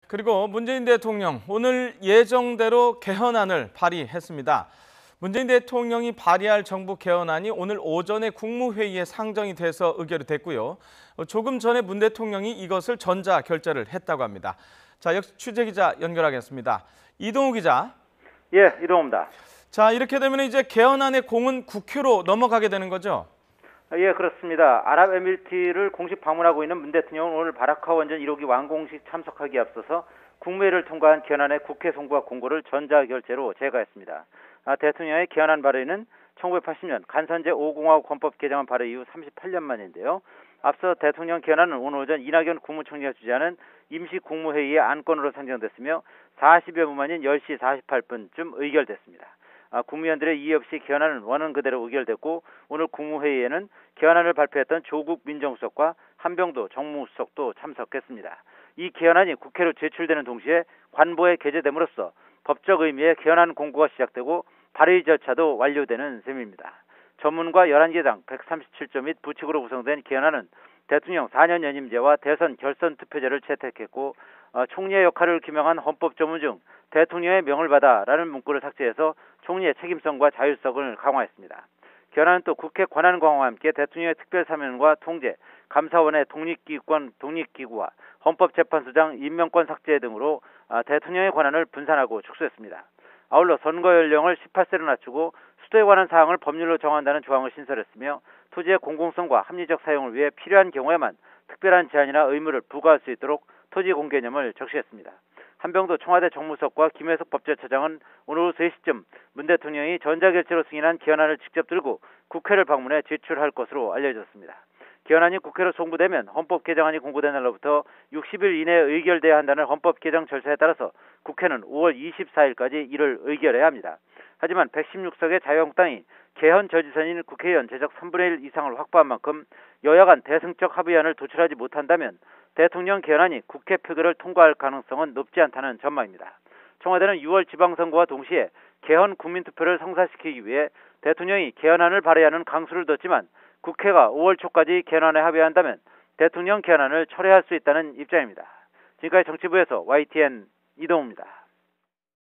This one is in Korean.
그리고 문재인 대통령 오늘 예정대로 개헌안을 발의했습니다. 문재인 대통령이 발의할 정부 개헌안이 오늘 오전에 국무회의에 상정이 돼서 의결됐고요. 조금 전에 문 대통령이 이것을 전자결재를 했다고 합니다. 자, 역시 취재기자 연결하겠습니다. 이동우 기자. 예, 이동우입니다. 자, 이렇게 되면 이제 개헌안의 공은 국회로 넘어가게 되는 거죠? 예, 그렇습니다. 아랍에미리트를 공식 방문하고 있는 문 대통령은 오늘 바라카 원전 1호기 완공식 참석하기에 앞서서 국무회의를 통과한 개헌안의 국회 송부와 공고를 전자결재로 제거했습니다. 대통령의 개헌안 발의는 1980년 간선제 5공화국 헌법 개정안 발의 이후 38년 만인데요. 앞서 대통령 개헌안은 오늘 오전 이낙연 국무총리가 주재하는 임시국무회의의 안건으로 상정됐으며 40여 분 만인 10시 48분쯤 의결됐습니다. 국무위원들의 이의 없이 개헌안은 원안 그대로 의결됐고 오늘 국무회의에는 개헌안을 발표했던 조국 민정수석과 한병도 정무수석도 참석했습니다. 이 개헌안이 국회로 제출되는 동시에 관보에 게재됨으로써 법적 의미의 개헌안 공고가 시작되고 발의 절차도 완료되는 셈입니다. 전문가 11개당 137조 및 부칙으로 구성된 개헌안은 대통령 4년 연임제와 대선 결선 투표제를 채택했고 총리의 역할을 규명한 헌법 조문 중 대통령의 명을 받아라는 문구를 삭제해서 총리의 책임성과 자율성을 강화했습니다. 개헌안은 또 국회 권한 강화와 함께 대통령의 특별사면과 통제, 감사원의 독립기구와 헌법재판소장 임명권 삭제 등으로 대통령의 권한을 분산하고 축소했습니다. 아울러 선거 연령을 18세로 낮추고 수도에 관한 사항을 법률로 정한다는 조항을 신설했으며 토지의 공공성과 합리적 사용을 위해 필요한 경우에만 특별한 제한이나 의무를 부과할 수 있도록 토지 공개념을 적시했습니다. 한병도 청와대 정무수석과 김혜숙 법제처장은 오늘 오후 3시쯤 문 대통령이 전자결재로 승인한 개헌안을 직접 들고 국회를 방문해 제출할 것으로 알려졌습니다. 개헌안이 국회로 송부되면 헌법 개정안이 공고된 날로부터 60일 이내에 의결돼야 한다는 헌법 개정 절차에 따라서 국회는 5월 24일까지 이를 의결해야 합니다. 하지만 116석의 자유한국당이 개헌 저지선인 국회의원 재적 3분의 1 이상을 확보한 만큼 여야 간 대승적 합의안을 도출하지 못한다면 대통령 개헌안이 국회 표결을 통과할 가능성은 높지 않다는 전망입니다. 청와대는 6월 지방선거와 동시에 개헌 국민투표를 성사시키기 위해 대통령이 개헌안을 발의하는 강수를 뒀지만 국회가 5월 초까지 개헌안에 합의한다면 대통령 개헌안을 철회할 수 있다는 입장입니다. 지금까지 정치부에서 YTN 이동우입니다.